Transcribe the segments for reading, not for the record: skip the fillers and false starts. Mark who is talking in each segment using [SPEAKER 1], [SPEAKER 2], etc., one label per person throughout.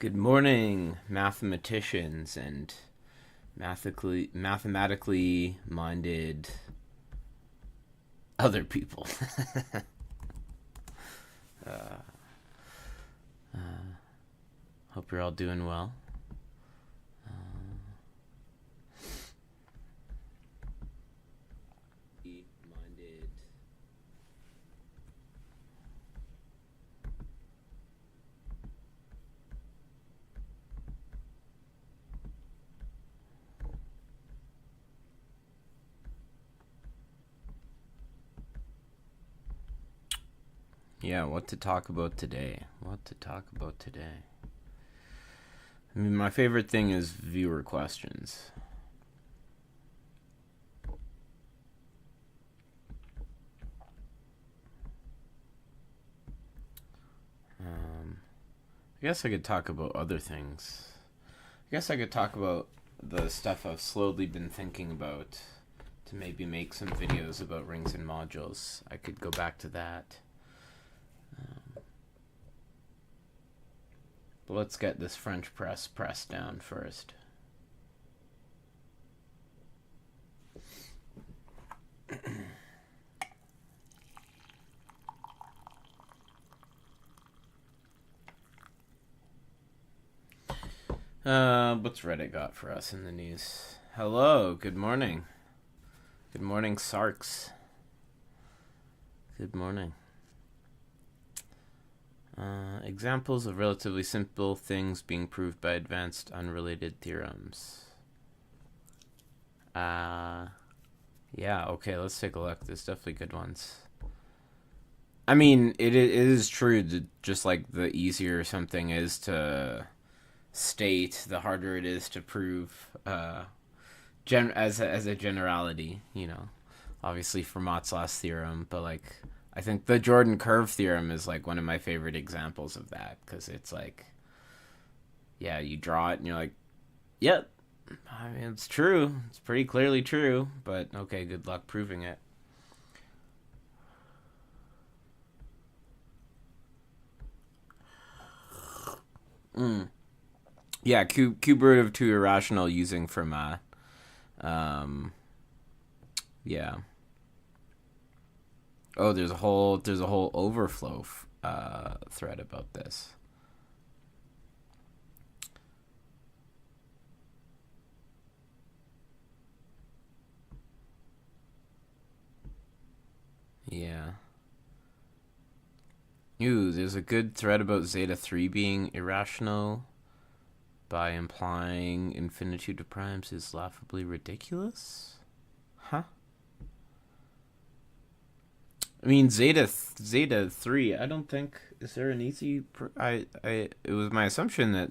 [SPEAKER 1] Good morning, mathematicians and mathematically minded other people. Hope you're all doing well. Minded. Yeah, what to talk about today? I mean, my favorite thing is viewer questions. I guess I could talk about other things. I guess I could talk about the stuff I've slowly been thinking about to maybe make some videos about rings and modules. I could go back to that. But let's get this French press pressed down first. What's Reddit got for us in the news? Hello, good morning. Good morning, Sarks. Good morning. Examples of relatively simple things being proved by advanced unrelated theorems. Yeah, okay, let's take a look. There's definitely good ones. I mean, it is true that just like the easier something is to state, the harder it is to prove as a generality, you know. Obviously Fermat's last theorem, but like I think the Jordan curve theorem is like one of my favorite examples of that, because it's like, yeah, you draw it and you're like, yep, I mean, it's true. It's pretty clearly true, but okay, good luck proving it. Yeah, cube root of 2 irrational using Fermat. Yeah. Oh, there's a whole overflow thread about this. Yeah. Ooh, there's a good thread about zeta 3 being irrational by implying infinitude of primes is laughably ridiculous? Huh? I mean, zeta 3, I don't think, is there an easy it was my assumption that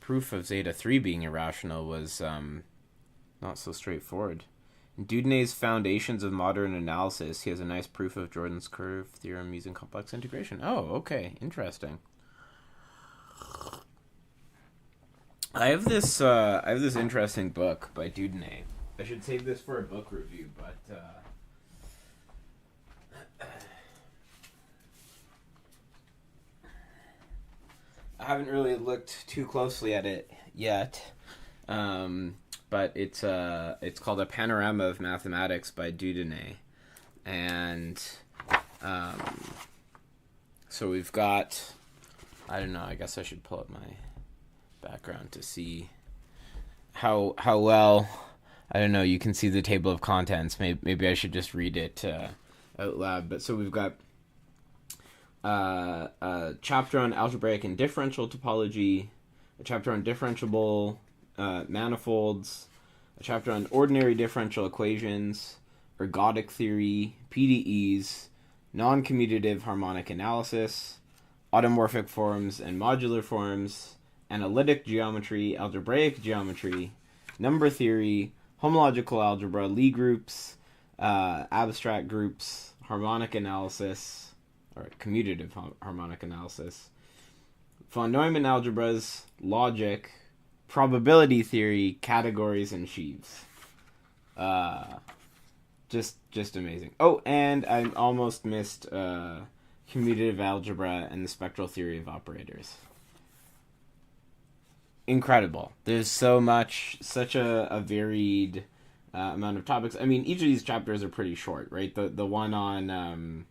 [SPEAKER 1] proof of zeta 3 being irrational was not so straightforward. In Dudinay's Foundations of Modern Analysis, he has a nice proof of Jordan's curve theorem using complex integration. Oh, okay, interesting. I have this interesting book by Dudinay. I should save this for a book review, but I haven't really looked too closely at it yet. But it's called A Panorama of Mathematics by Dudinay, and so we've got, I don't know, I guess I should pull up my background to see how well, I don't know, you can see the table of contents. Maybe I should just read it out loud. But so we've got a chapter on algebraic and differential topology, a chapter on differentiable manifolds, a chapter on ordinary differential equations, ergodic theory, PDEs, non-commutative harmonic analysis, automorphic forms and modular forms, analytic geometry, algebraic geometry, number theory, homological algebra, Lie groups, abstract groups, harmonic analysis, or commutative harmonic analysis, von Neumann algebras, logic, probability theory, categories, and sheaves. Just amazing. Oh, and I almost missed commutative algebra and the spectral theory of operators. incredible. There's so much, such a varied amount of topics. I mean, each of these chapters are pretty short, right? The one on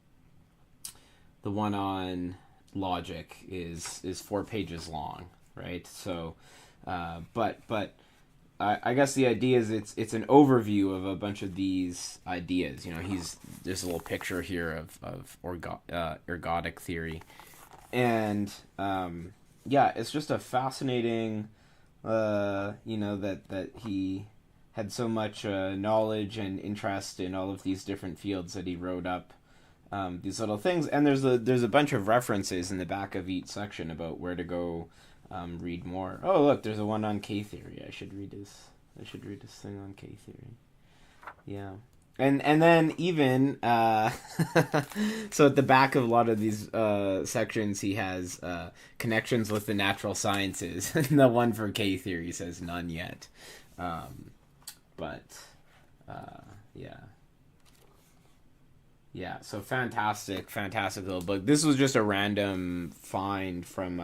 [SPEAKER 1] logic is 4 pages long, right? So, but I guess the idea is it's an overview of a bunch of these ideas. You know, there's a little picture here of ergodic theory, and yeah, it's just a fascinating. That he had so much knowledge and interest in all of these different fields that he wrote up these little things, and there's a bunch of references in the back of each section about where to go read more. Oh, look, there's a one on K theory. I should read this thing on K theory. Yeah. And then even so at the back of a lot of these sections he has connections with the natural sciences, and the one for K theory says none yet, but yeah. Yeah, so fantastic little book. This was just a random find from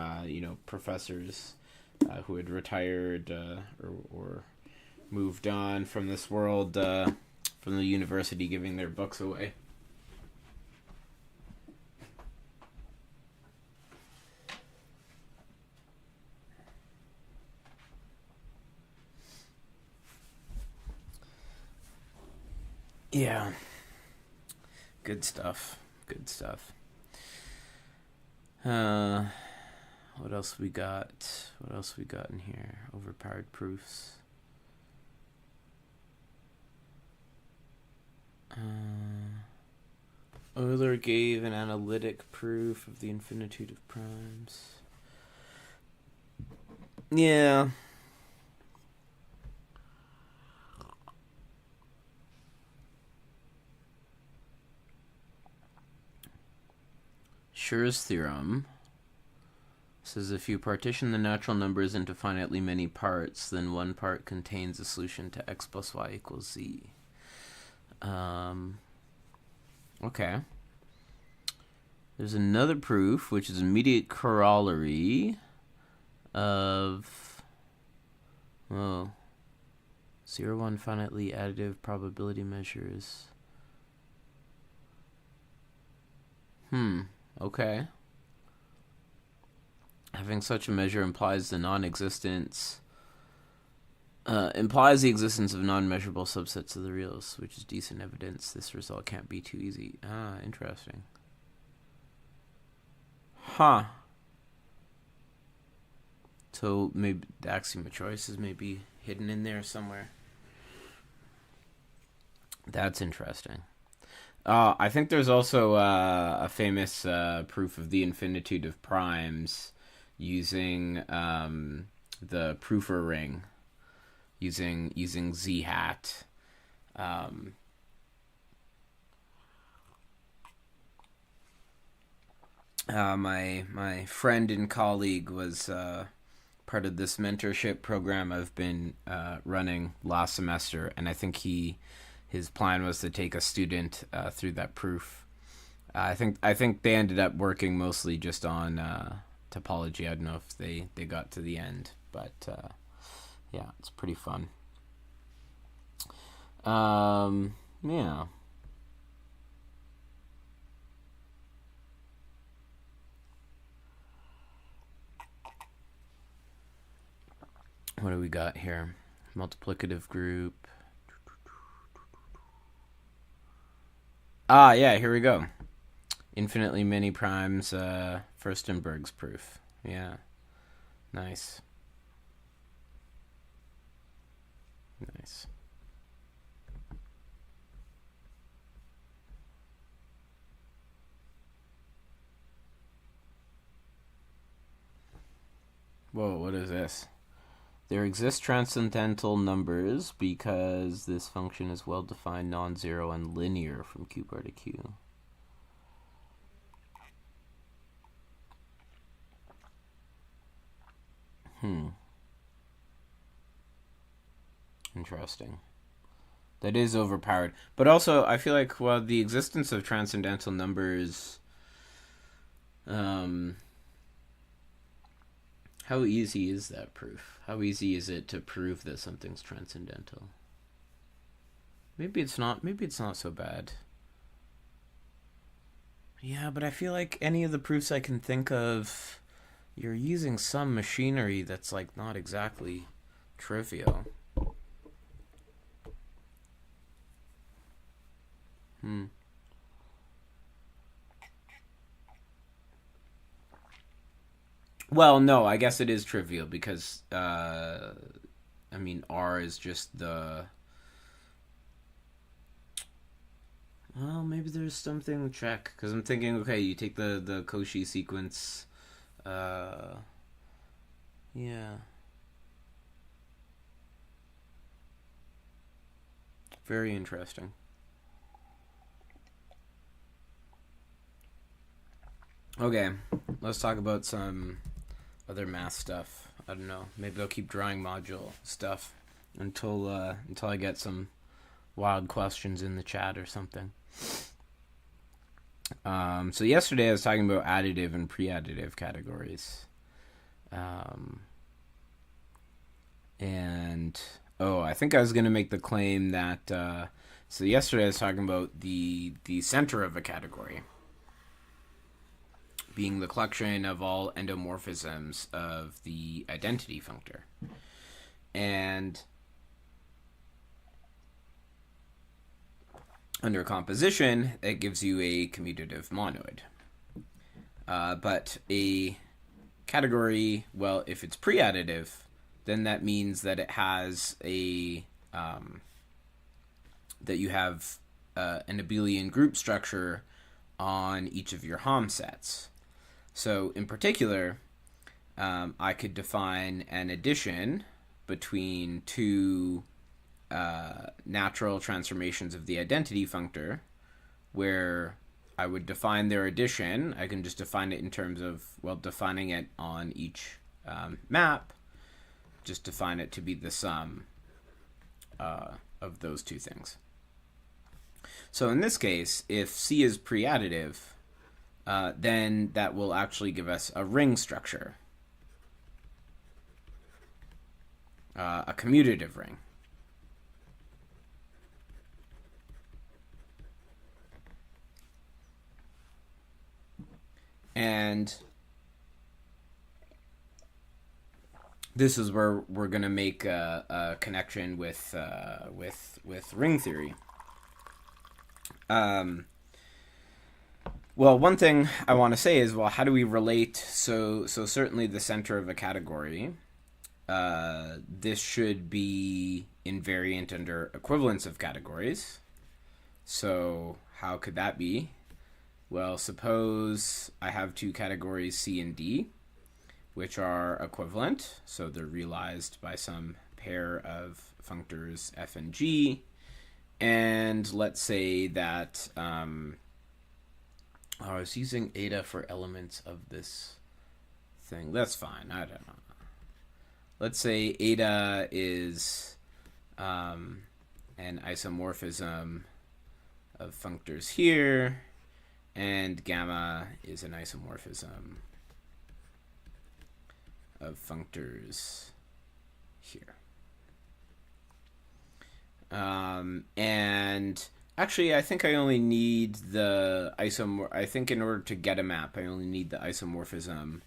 [SPEAKER 1] professors who had retired or moved on from this world, from the university, giving their books away. Yeah. Good stuff. Good stuff. What else we got? What else we got in here? Overpowered proofs. Euler gave an analytic proof of the infinitude of primes. Yeah. Schur's theorem says if you partition the natural numbers into finitely many parts, then one part contains a solution to x plus y equals z. Okay. There's another proof, which is immediate corollary of 0, 1 finitely additive probability measures. Okay. Having such a measure implies the existence of non-measurable subsets of the reals, which is decent evidence. This result can't be too easy. Interesting. Huh. So maybe the axiom of choice is maybe hidden in there somewhere. That's interesting. I think there's also a famous proof of the infinitude of primes using the proofer ring, using z hat. My friend and colleague was part of this mentorship program I've been running last semester, and I think his plan was to take a student through that proof. I think they ended up working mostly just on topology. I don't know if they got to the end, but yeah, it's pretty fun. Yeah. What do we got here? Multiplicative group. Yeah, here we go. Infinitely many primes, Furstenberg's proof. Yeah. Nice. Nice. Whoa, what is this? There exist transcendental numbers because this function is well-defined, non-zero, and linear from q bar to q. Interesting. That is overpowered. But also, I feel like, well, the existence of transcendental numbers How easy is that proof? How easy is it to prove that something's transcendental? Maybe it's not. Maybe it's not so bad. Yeah, but I feel like any of the proofs I can think of, you're using some machinery that's like not exactly trivial. Hmm. Well, no, I guess it is trivial because I mean R is just the. Well, maybe there's something to check because I'm thinking. Okay, you take the Cauchy sequence. Uh, yeah, very interesting. Okay, let's talk about some other math stuff. I don't know. Maybe I'll keep drawing module stuff until I get some wild questions in the chat or something. So yesterday I was talking about additive and pre-additive categories, um, and I think I was going to make the claim that so yesterday I was talking about the center of a category being the collection of all endomorphisms of the identity functor, and under composition, it gives you a commutative monoid. But a category, well, if it's pre-additive, then that means that it has that you have an abelian group structure on each of your Hom sets. So in particular, I could define an addition between two natural transformations of the identity functor, where I would define their addition. I can just define it in terms of, well, defining it on each map, just define it to be the sum of those two things. So in this case, if C is pre-additive, then that will actually give us a ring structure, a commutative ring. And this is where we're going to make a connection with ring theory. Well, one thing I want to say is, well, how do we relate? So certainly the center of a category. This should be invariant under equivalence of categories. So how could that be? Well, suppose I have two categories C and D, which are equivalent, so they're realized by some pair of functors f and g, and let's say that I was using eta for elements of this thing. That's fine. I don't know. Let's say eta is an isomorphism of functors here, and gamma is an isomorphism of functors here. And actually, I think I only need the I think in order to get a map, I only need the isomorphism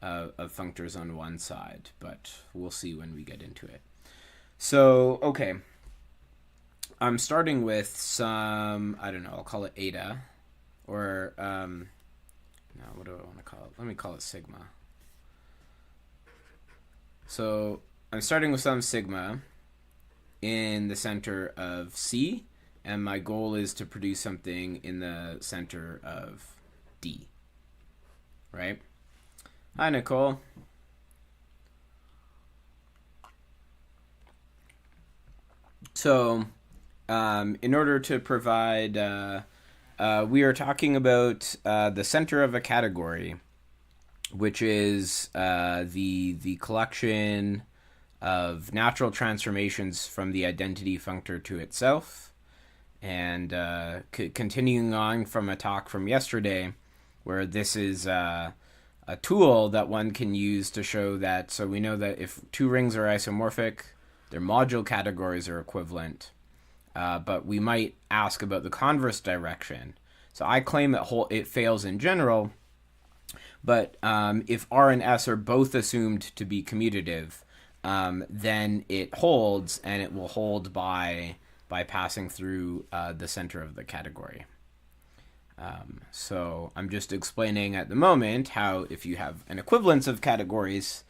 [SPEAKER 1] of functors on one side, but we'll see when we get into it. So, okay. I'm starting with some, I don't know, I'll call it eta. Or, no, what do I want to call it? Let me call it sigma. So I'm starting with some sigma in the center of C, and my goal is to produce something in the center of D. Right? Hi, Nicole. So, in order to provide, we are talking about the center of a category, which is the collection of natural transformations from the identity functor to itself. And continuing on from a talk from yesterday, where this is a tool that one can use to show that. So we know that if two rings are isomorphic, their module categories are equivalent. But we might ask about the converse direction. So I claim that it fails in general, but if R and S are both assumed to be commutative, then it holds, and it will hold by passing through the center of the category. So I'm just explaining at the moment how, if you have an equivalence of categories,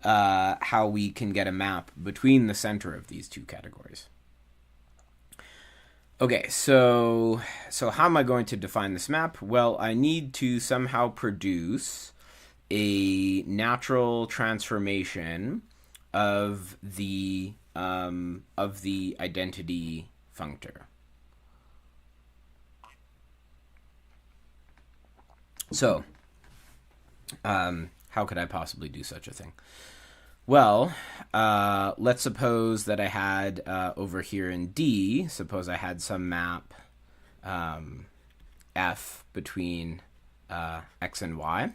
[SPEAKER 1] how we can get a map between the center of these two categories. Okay, so how am I going to define this map? Well, I need to somehow produce a natural transformation of the identity functor. So, how could I possibly do such a thing? Well, let's suppose that I had over here in D, suppose I had some map F between X and Y.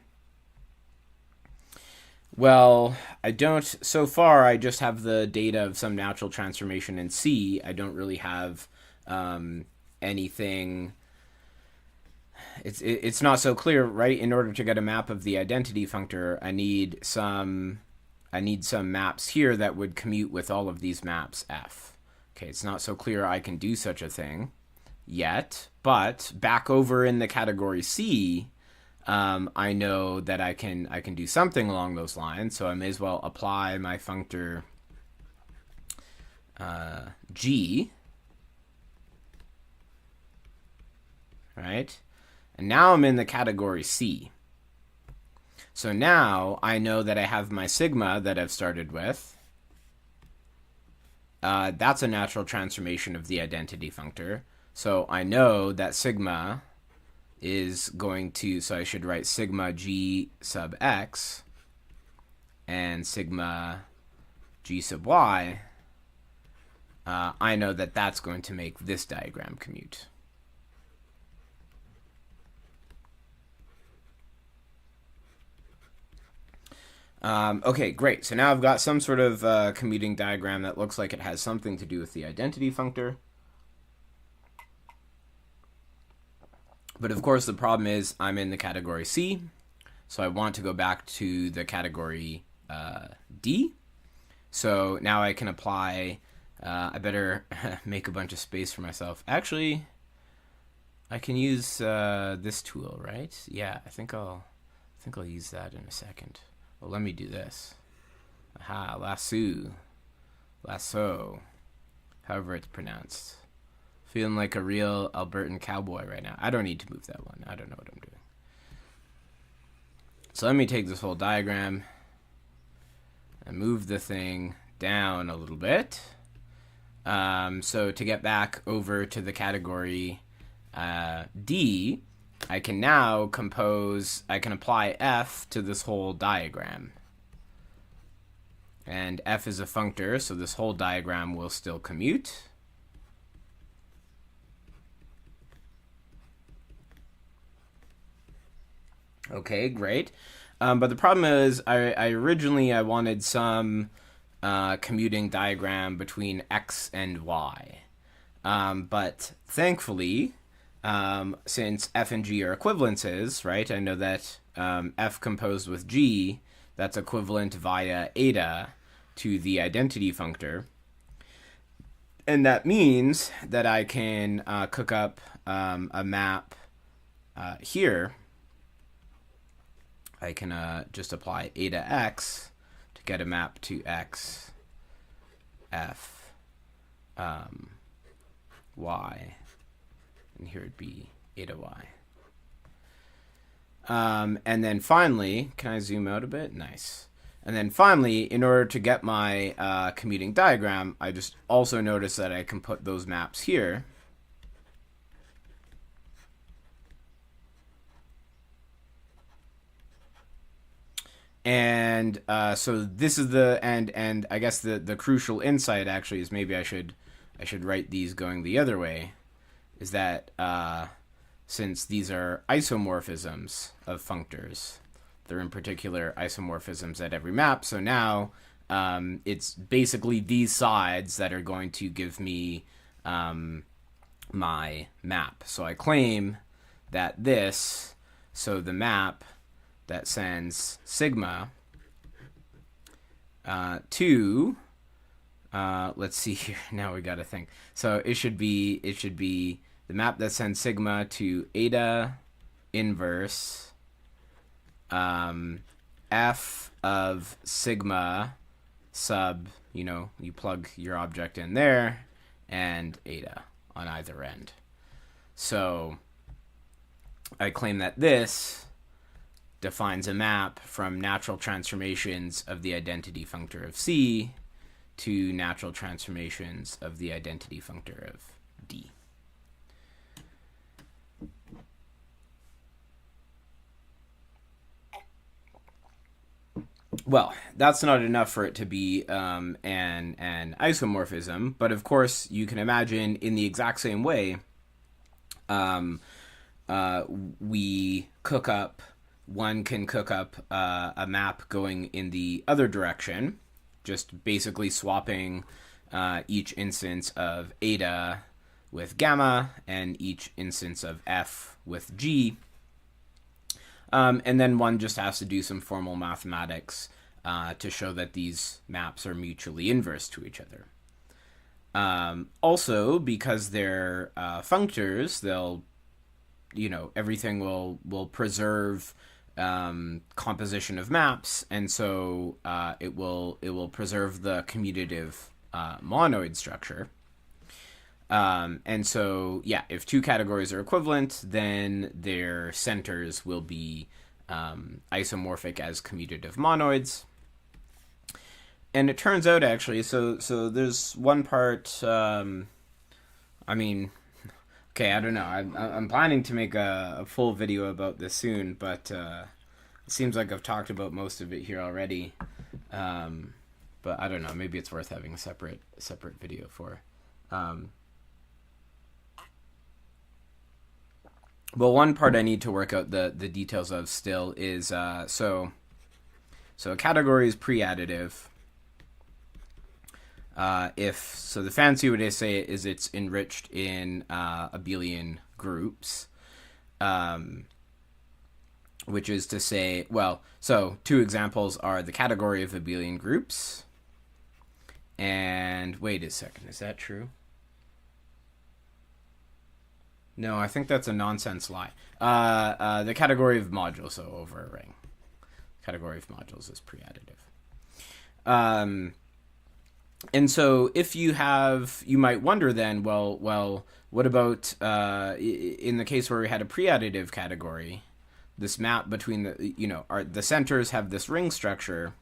[SPEAKER 1] Well, I don't, so far I just have the data of some natural transformation in C. I don't really have anything. It's not so clear, right? In order to get a map of the identity functor, I need some maps here that would commute with all of these maps F. Okay, it's not so clear I can do such a thing yet, but back over in the category C, I know that I can do something along those lines, so I may as well apply my functor G, right? And now I'm in the category C. So now I know that I have my sigma that I've started with. That's a natural transformation of the identity functor. So I know that sigma is going to, so I should write sigma G sub X and sigma G sub Y. I know that that's going to make this diagram commute. Okay, great. So now I've got some sort of commuting diagram that looks like it has something to do with the identity functor. But of course, the problem is I'm in the category C, so I want to go back to the category D. So now I can apply, I better make a bunch of space for myself. Actually, I can use this tool, right? Yeah, I think I'll use that in a second. Well, let me do this. Aha, lasso, however it's pronounced. Feeling like a real Albertan cowboy right now. I don't need to move that one. I don't know what I'm doing. So let me take this whole diagram and move the thing down a little bit. So to get back over to the category D, I can now I can apply F to this whole diagram. And F is a functor, so this whole diagram will still commute. Okay, great. But the problem is I originally wanted some commuting diagram between X and Y. But thankfully, since F and G are equivalences, right? I know that F composed with G, that's equivalent via eta to the identity functor. And that means that I can cook up a map here. I can just apply eta x to get a map to X, F, Y. And here it'd be eta y. And then finally, can I zoom out a bit? Nice. And then finally, in order to get my commuting diagram, I just also notice that I can put those maps here. And so this is and I guess the crucial insight actually is maybe I should write these going the other way. Is that since these are isomorphisms of functors, They're in particular isomorphisms at every map. So now it's basically these sides that are going to give me my map. So I claim that this, so the map that sends sigma to, let's see here. Now we got to think. So it should be the map that sends sigma to eta inverse f of sigma sub, you plug your object in there, and eta on either end. So I claim that this defines a map from natural transformations of the identity functor of C to natural transformations of the identity functor of D. Well, that's not enough for it to be an isomorphism, but of course you can imagine in the exact same way we cook up, one can cook up a map going in the other direction, just basically swapping each instance of eta with gamma and each instance of f with g. And then one just has to do some formal mathematics to show that these maps are mutually inverse to each other. Also, because they're functors, they'll, everything will preserve composition of maps, and so it will preserve the commutative monoid structure. And so, yeah, if two categories are equivalent, then their centers will be isomorphic as commutative monoids. And it turns out, actually, so there's one part, okay, I don't know. I'm planning to make a full video about this soon, but it seems like I've talked about most of it here already. But I don't know. Maybe it's worth having a separate video for. Well, one part I need to work out the details of still is so a category is pre-additive. The fancy way to say it is it's enriched in abelian groups, which is to say, so two examples are the category of abelian groups, and wait a second, is that true? No, I think that's a nonsense lie. The category of modules, so over a ring. Category of modules is pre-additive. And so if you might wonder then, well, what about in the case where we had a pre-additive category, this map between the centers have this ring structure.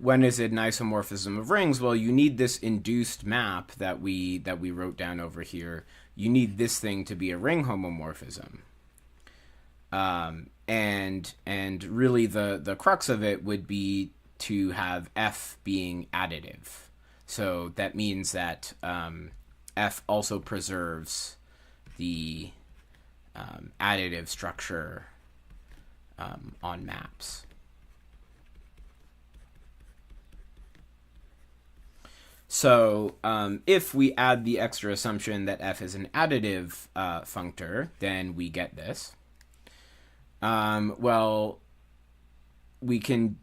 [SPEAKER 1] When is it an isomorphism of rings? Well, you need this induced map that we wrote down over here. You need this thing to be a ring homomorphism. And really the crux of it would be to have F being additive. So that means that F also preserves the additive structure on maps. So if we add the extra assumption that F is an additive functor, then we get this. We can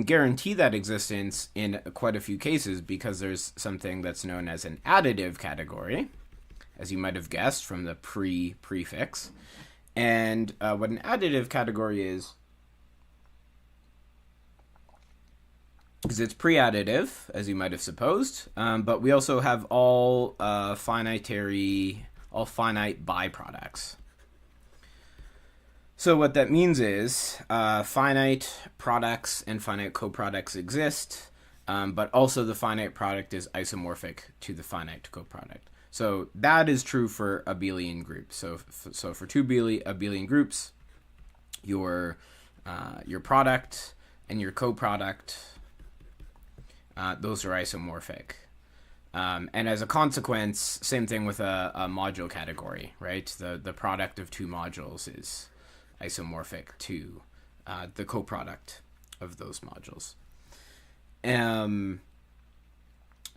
[SPEAKER 1] guarantee that existence in quite a few cases because there's something that's known as an additive category, as you might have guessed from the prefix. And what an additive category is it's pre-additive, as you might have supposed, but we also have all finite byproducts. So what that means is finite products and finite coproducts exist, but also the finite product is isomorphic to the finite coproduct. So that is true for abelian groups. So for two abelian groups, your product and your coproduct, those are isomorphic. And as a consequence, same thing with a module category, right? The product of two modules isomorphic to the coproduct of those modules.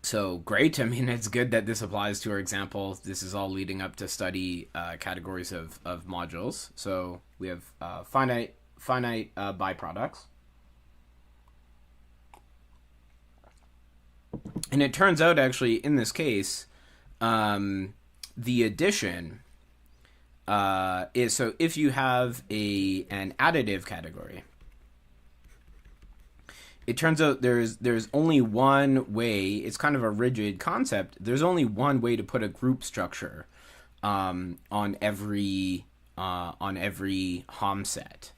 [SPEAKER 1] So great. I mean, it's good that this applies to our example. This is all leading up to study categories of modules. So we have finite byproducts. And it turns out, actually, in this case, the addition is, so if you have an additive category, it turns out there's only one way. It's kind of a rigid concept. There's only one way to put a group structure on every Hom set.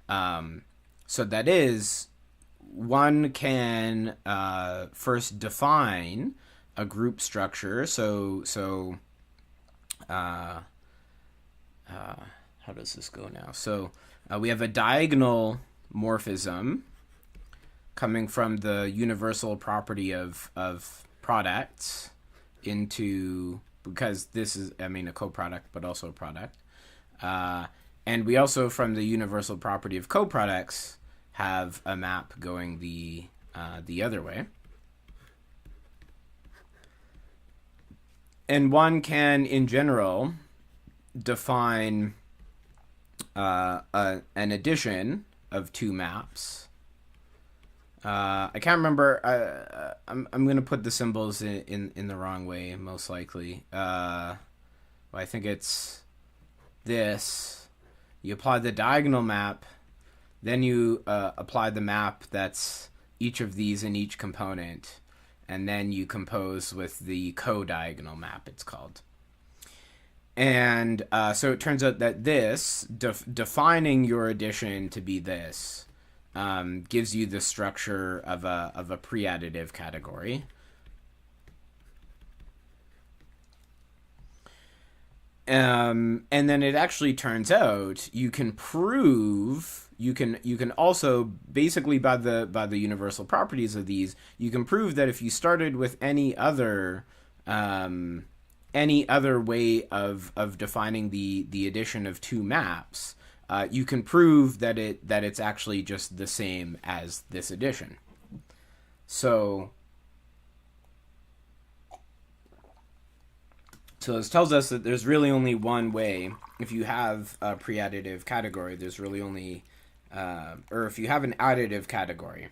[SPEAKER 1] So that is, one can first define a group structure. So how does this go now? So we have a diagonal morphism coming from the universal property of products into, because this is, I mean, a coproduct, but also a product. And we also, from the universal property of coproducts, have a map going the other way. And one can, in general, define an addition of two maps. I can't remember. I'm going to put the symbols in the wrong way, most likely. Well, I think it's this. You apply the diagonal map, then you apply the map that's each of these in each component, and then you compose with the co-diagonal map, it's called. And so it turns out that this, defining your addition to be this, gives you the structure of a pre-additive category. And then it actually turns out you can prove, you can also, basically by the universal properties of these, you can prove that if you started with any other way of defining the addition of two maps, you can prove that it's actually just the same as this addition. So this tells us that there's really only one way. If you have a pre-additive category, there's really only, or if you have an additive category,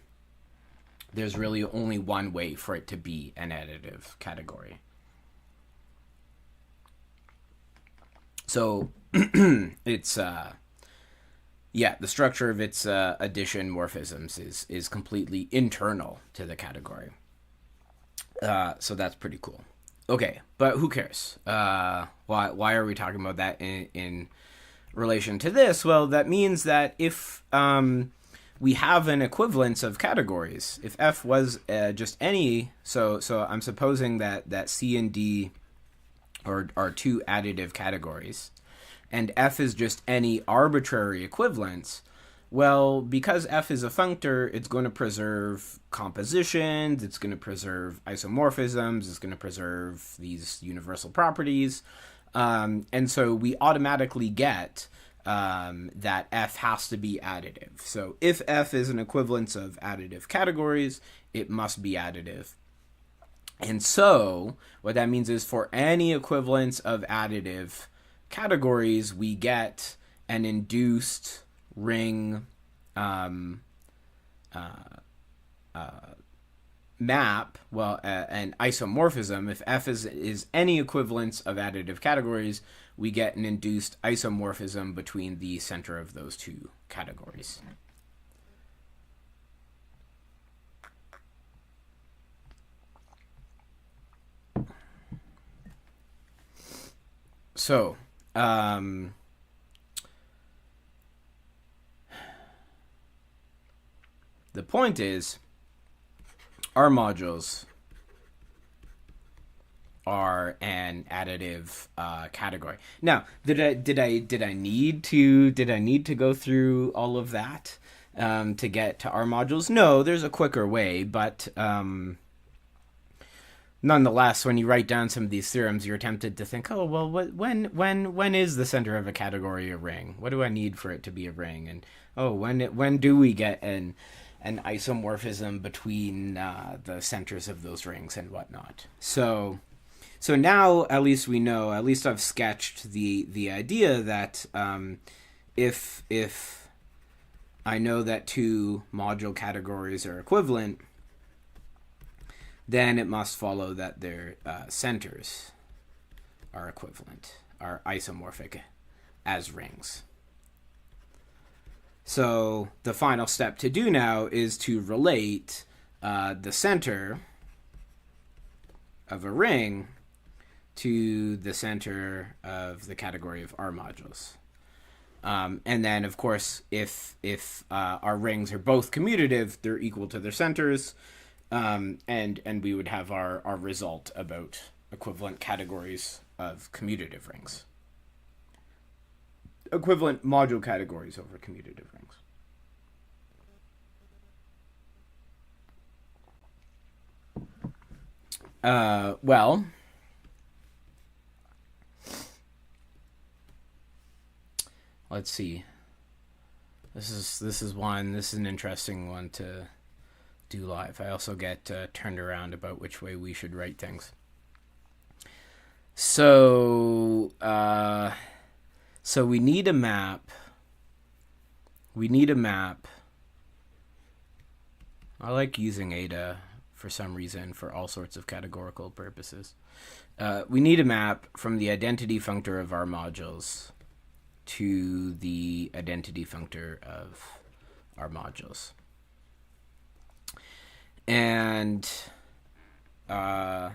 [SPEAKER 1] there's really only one way for it to be an additive category. So it's the structure of its addition morphisms is completely internal to the category. So that's pretty cool. Okay, but who cares? Why are we talking about that in relation to this? Well, that means that if we have an equivalence of categories, if F was just any, so I'm supposing that C and D are two additive categories, and F is just any arbitrary equivalence, well, because F is a functor, it's going to preserve compositions, it's going to preserve isomorphisms, it's going to preserve these universal properties, and so we automatically get that F has to be additive. So if F is an equivalence of additive categories, it must be additive. And so what that means is for any equivalence of additive categories, we get an induced ring map, well, an isomorphism. If F is any equivalence of additive categories, we get an induced isomorphism between the center of those two categories. So, the point is, our modules are an additive category. Now, did I need to go through all of that to get to our modules? No, there's a quicker way, but Nonetheless, when you write down some of these theorems, you're tempted to think, oh well, when is the center of a category a ring? What do I need for it to be a ring? And oh, when do we get an isomorphism between the centers of those rings and whatnot? So now at least we know. At least I've sketched the idea that if I know that two module categories are equivalent, then it must follow that their centers are equivalent, are isomorphic as rings. So the final step to do now is to relate the center of a ring to the center of the category of R modules. And then, of course, if our rings are both commutative, they're equal to their centers, and we would have our result about equivalent categories of commutative rings. Equivalent module categories over commutative rings. Well, let's see. This is an interesting one to do live. I also get turned around about which way we should write things. So we need a map. I like using Ada for some reason for all sorts of categorical purposes. We need a map from the identity functor of our modules to the identity functor of our modules. And I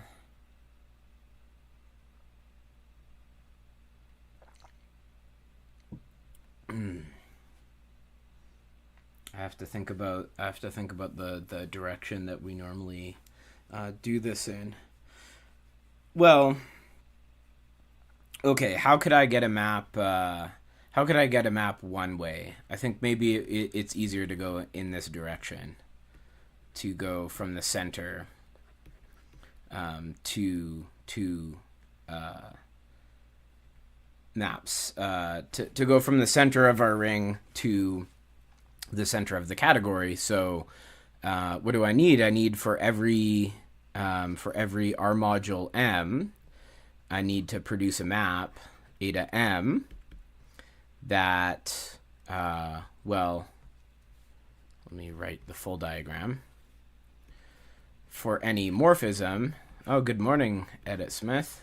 [SPEAKER 1] have to think about the direction that we normally do this in. Well, okay, how could I get a map one way? I think maybe it's easier to go in this direction, to go from the center to maps, to go from the center of our ring to the center of the category. So what do I need? I need for every R module M, I need to produce a map A to M that, well, let me write the full diagram. For any morphism, oh, good morning, Edit Smith.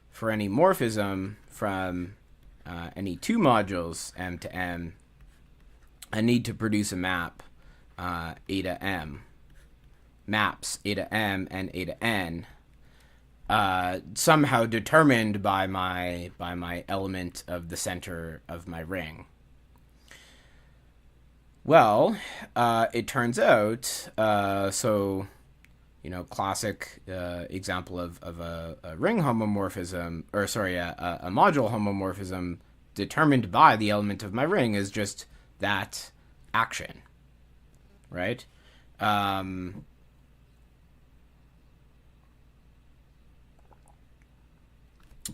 [SPEAKER 1] For any morphism from any two modules M to M, I need to produce a map A to M. Maps A to M and A to N, somehow determined by my element of the center of my ring. Well, it turns out, so, classic example of a ring homomorphism, or sorry, a module homomorphism determined by the element of my ring is just that action, right?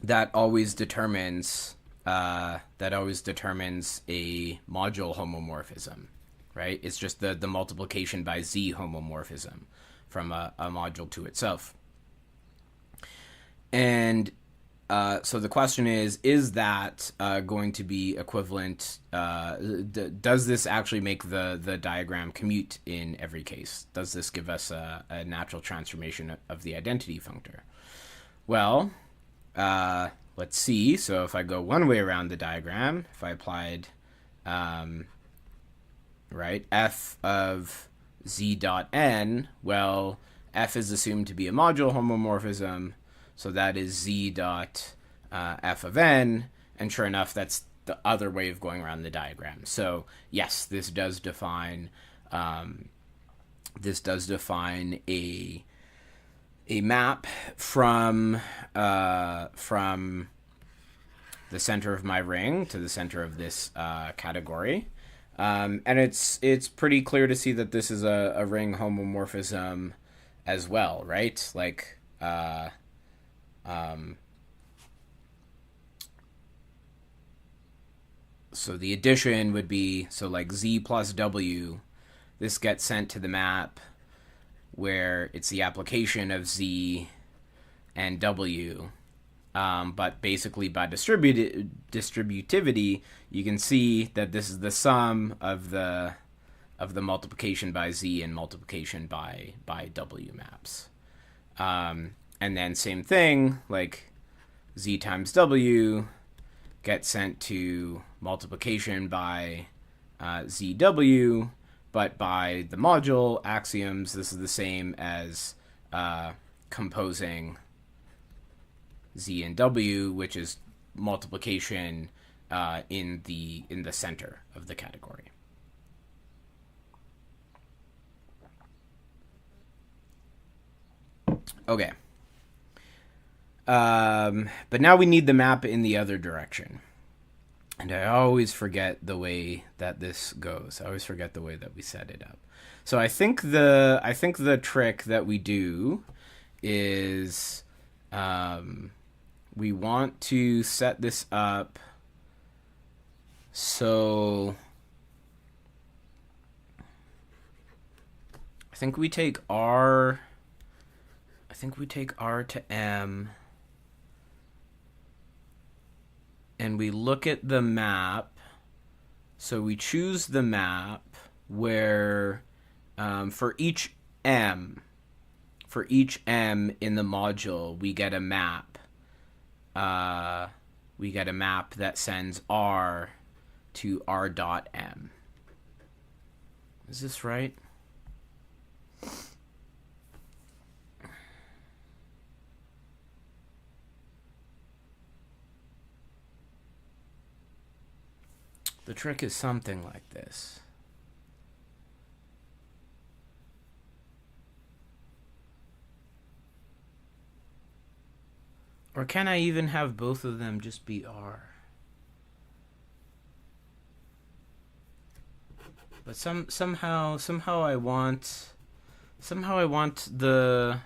[SPEAKER 1] That always determines a module homomorphism, right? It's just the multiplication by Z homomorphism from a module to itself. And so the question is that going to be equivalent? Does this actually make the diagram commute in every case? Does this give us a natural transformation of the identity functor? Well, let's see. So if I go one way around the diagram, if I applied, right, f of z dot n, well, f is assumed to be a module homomorphism, so that is z dot f of n, and sure enough, that's the other way of going around the diagram. So yes, this does define a map from the center of my ring to the center of this category. And it's pretty clear to see that this is a ring homomorphism, as well, right? Like um, so the addition would be, so like z plus w. This gets sent to the map where it's the application of z and w. But basically, by distributivity, you can see that this is the sum of the multiplication by z and multiplication by w maps. And then same thing, like z times w gets sent to multiplication by zw, but by the module axioms, this is the same as composing z and w, which is multiplication in the center of the category. Okay. But now we need the map in the other direction. And I always forget the way that this goes. I always forget the way that we set it up. So I think the trick that we do is we want to set this up so I think we take R to M and we look at the map. So we choose the map where for each M in the module, we get a map. We get a map that sends R to R dot M. Is this right? The trick is something like this. Or can I even have both of them just be R? But somehow I want the.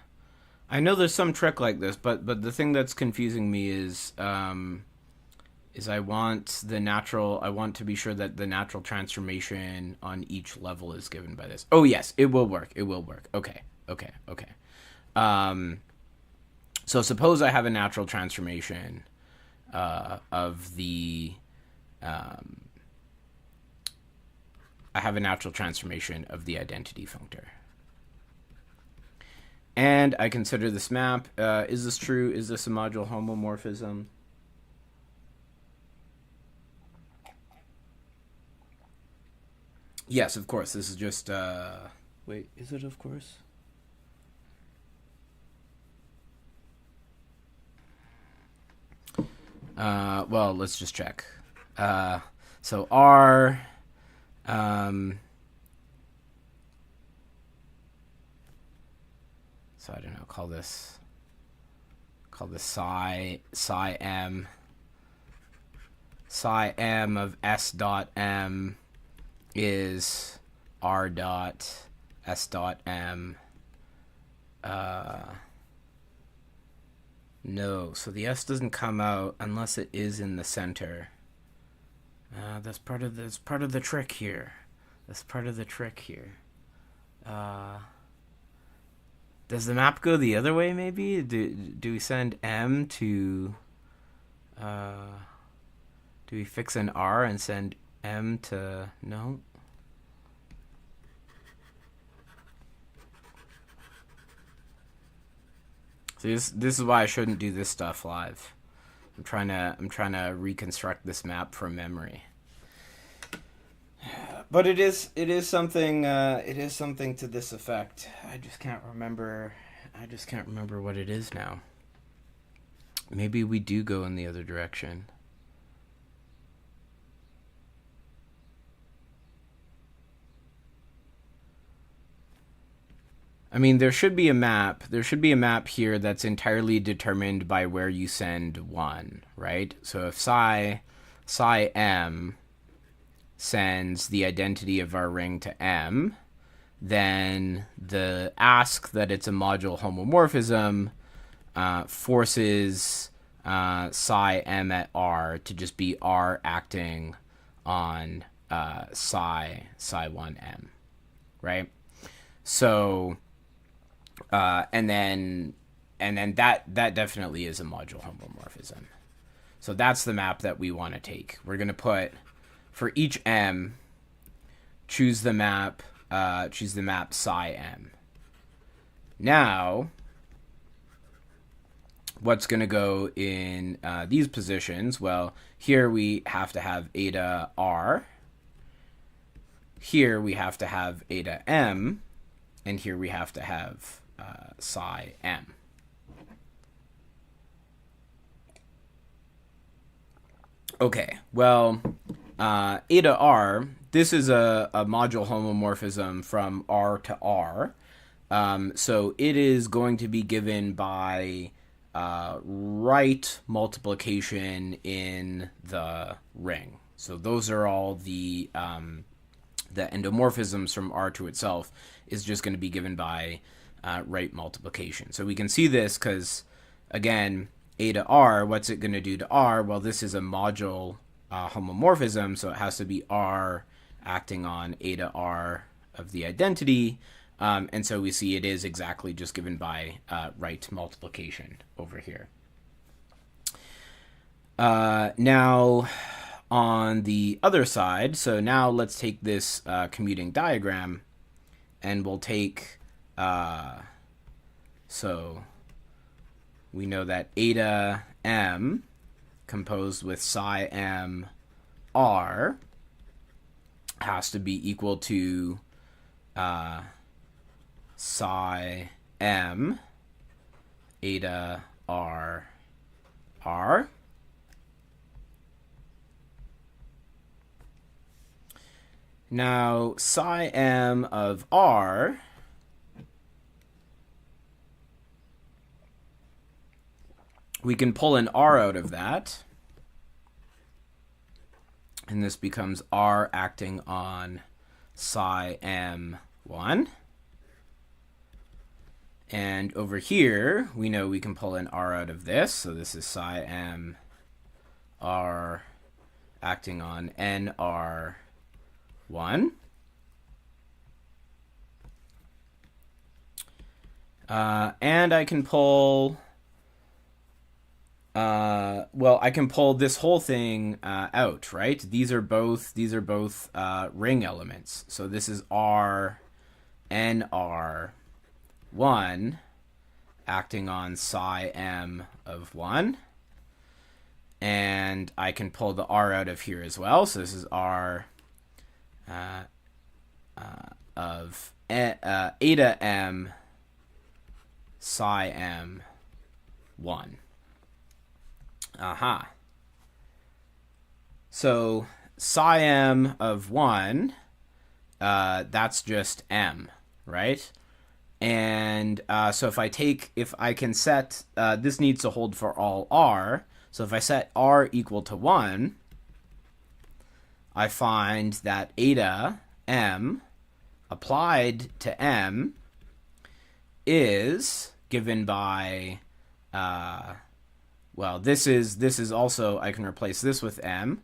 [SPEAKER 1] I know there's some trick like this, but the thing that's confusing me is I want to be sure that the natural transformation on each level is given by this. Oh yes, it will work. Okay. So suppose I have a natural transformation of the identity functor. And I consider this map. Is this true? Is this a module homomorphism? Yes, of course. This is just... wait, is it of course? Well, let's just check. So R... so I don't know, call this psi m. Psi m of s dot m is R dot S dot M. No, so the S doesn't come out unless it is in the center. That's part of the trick here. Does the map go the other way? Maybe do we send M to? Do we fix an R and send M to no? See, this is why I shouldn't do this stuff live. I'm trying to reconstruct this map from memory. But it is something to this effect. I just can't remember what it is now. Maybe we do go in the other direction. I mean, there should be a map here that's entirely determined by where you send 1, right? So if psi m sends the identity of our ring to M, then the ask that it's a module homomorphism forces psi m at R to just be R acting on psi 1m, right? So and then that definitely is a module homomorphism. So that's the map that we want to take. We're going to put, for each m, choose the map psi m. Now, what's going to go in these positions? Well, here we have to have eta r. Here we have to have eta m. And here we have to have psi m. Okay, well, eta r, this is a module homomorphism from R to R. So it is going to be given by right multiplication in the ring. So those are all the endomorphisms from R to itself is just going to be given by right multiplication. So we can see this because, again, eta R, what's it going to do to R? Well, this is a module homomorphism, so it has to be R acting on eta R of the identity. And so we see it is exactly just given by right multiplication over here. Now, on the other side, so now let's take this commuting diagram, and we'll take, so we know that eta m composed with psi m r has to be equal to psi m eta r r. Now, psi m of r we can pull an r out of that, and this becomes r acting on psi m1. And over here, we know we can pull an r out of this, so this is psi m r acting on nr1. And I can pull, well, I can pull this whole thing out, right? These are both ring elements. So this is R, nr1 acting on psi m of 1. And I can pull the r out of here as well. So this is r of eta m psi m 1. Aha. So psi m of 1, that's just m, right? And so if I can set, this needs to hold for all r. So if I set r equal to 1, I find that eta m applied to m is given by, well, this is also, I can replace this with m.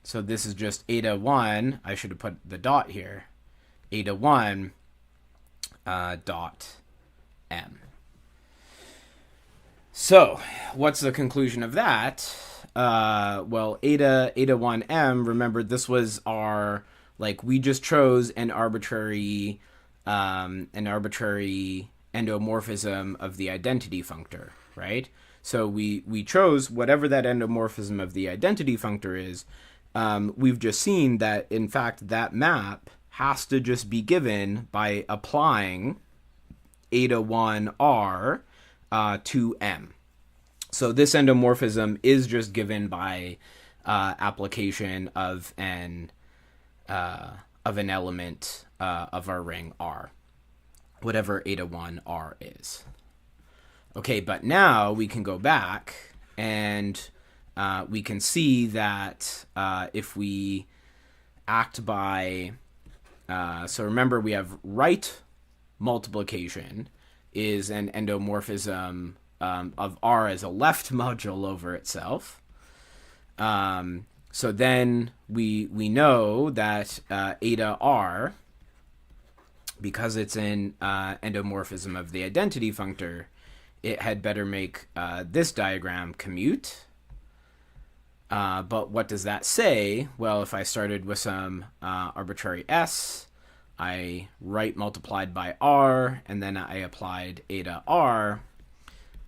[SPEAKER 1] So this is just eta 1. I should have put the dot here. Eta 1 dot m. So what's the conclusion of that? Well, eta 1m, remember this was our, like, we just chose an arbitrary endomorphism of the identity functor, right? So we chose whatever that endomorphism of the identity functor is. We've just seen that, in fact, that map has to just be given by applying eta 1r to m. So this endomorphism is just given by application of an element of our ring R, whatever eta 1r is. Okay, but now we can go back and we can see that if we act by So remember, we have right multiplication is an endomorphism of R as a left module over itself. So then we know that eta R, because it's an endomorphism of the identity functor, it had better make this diagram commute. But what does that say? Well, if I started with some arbitrary S, I right multiplied by R, and then I applied eta R,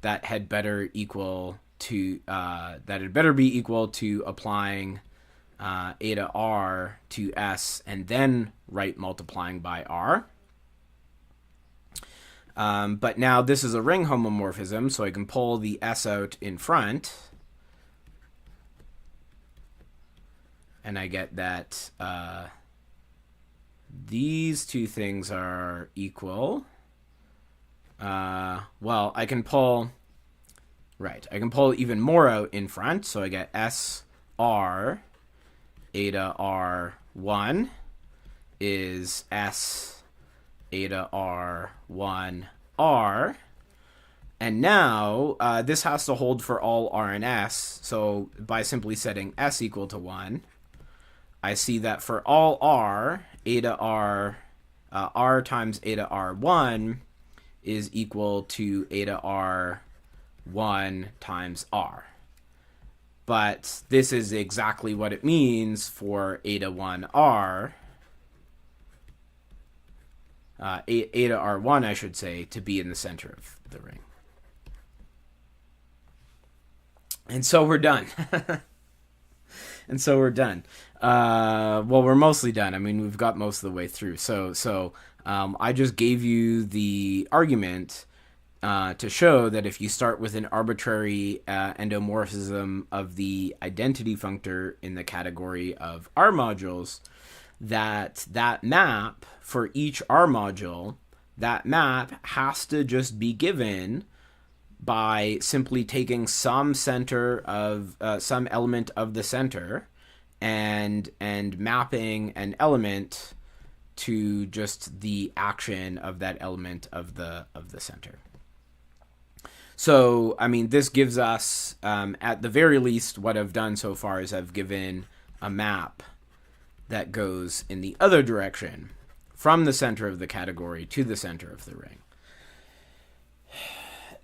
[SPEAKER 1] that had better equal to that had better be equal to applying eta R to S and then right multiplying by R. But now this is a ring homomorphism, so I can pull the S out in front, and I get that these two things are equal. Well, I can pull even more out in front, so I get S R eta R1 is S eta R1 R. And now this has to hold for all R and S. So by simply setting S equal to 1, I see that for all R, eta R, R times eta R1 is equal to eta R1 times R. But this is exactly what it means for eta 1R, eta R1, I should say, to be in the center of the ring. And so we're done. Well, we're mostly done. I mean, we've got most of the way through. So I just gave you the argument to show that if you start with an arbitrary endomorphism of the identity functor in the category of R modules, that map for each R module, that map has to just be given by simply taking some center of some element of the center and mapping an element to just the action of that element of the center. So, I mean, this gives us, at the very least, what I've done so far is I've given a map that goes in the other direction from the center of the category to the center of the ring.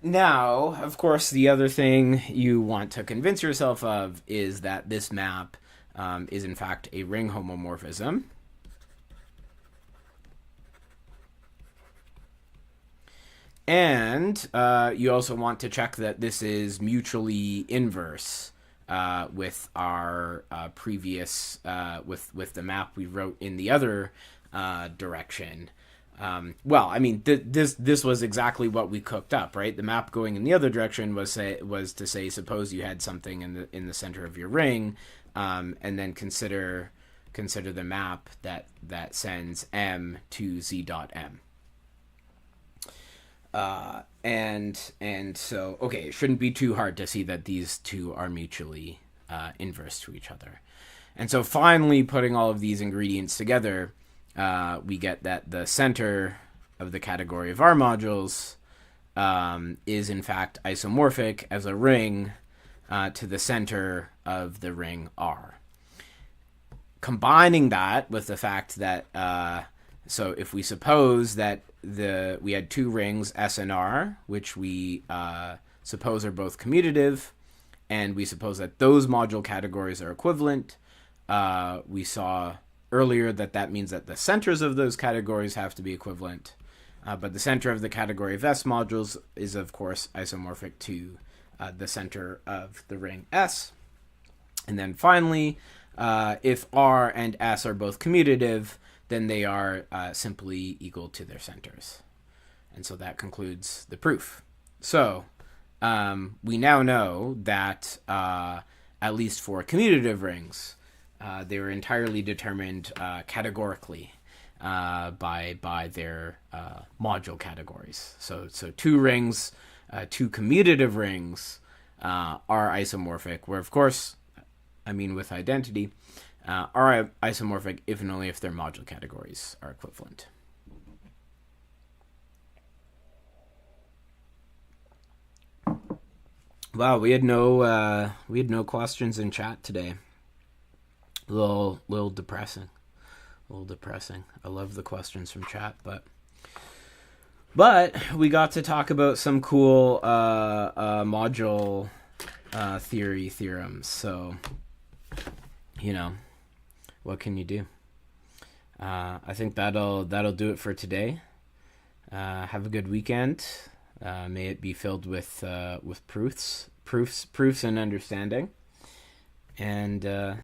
[SPEAKER 1] Now, of course, the other thing you want to convince yourself of is that this map is in fact a ring homomorphism. And you also want to check that this is mutually inverse with our previous, with the map we wrote in the other direction. Well, I mean, this was exactly what we cooked up, right? The map going in the other direction was to say, suppose you had something in the center of your ring, and then consider the map that sends M to Z dot M. And so, okay, it shouldn't be too hard to see that these two are mutually inverse to each other. And so finally, putting all of these ingredients together, we get that the center of the category of R modules is in fact isomorphic as a ring to the center of the ring R. Combining that with the fact that, so if we suppose that we had two rings, S and R, which we suppose are both commutative, and we suppose that those module categories are equivalent, we saw earlier that means that the centers of those categories have to be equivalent, but the center of the category of S modules is, of course, isomorphic to the center of the ring S. And then finally, if R and S are both commutative, then they are simply equal to their centers. And so that concludes the proof. So we now know that at least for commutative rings, they were entirely determined categorically by their module categories. So two rings, two commutative rings are isomorphic, where of course, I mean with identity, are isomorphic if and only if their module categories are equivalent. Wow, we had no questions in chat today. Little depressing. A little depressing. I love the questions from chat, but we got to talk about some cool module theorems. So, what can you do? I think that'll do it for today. Have a good weekend. May it be filled with proofs and understanding. And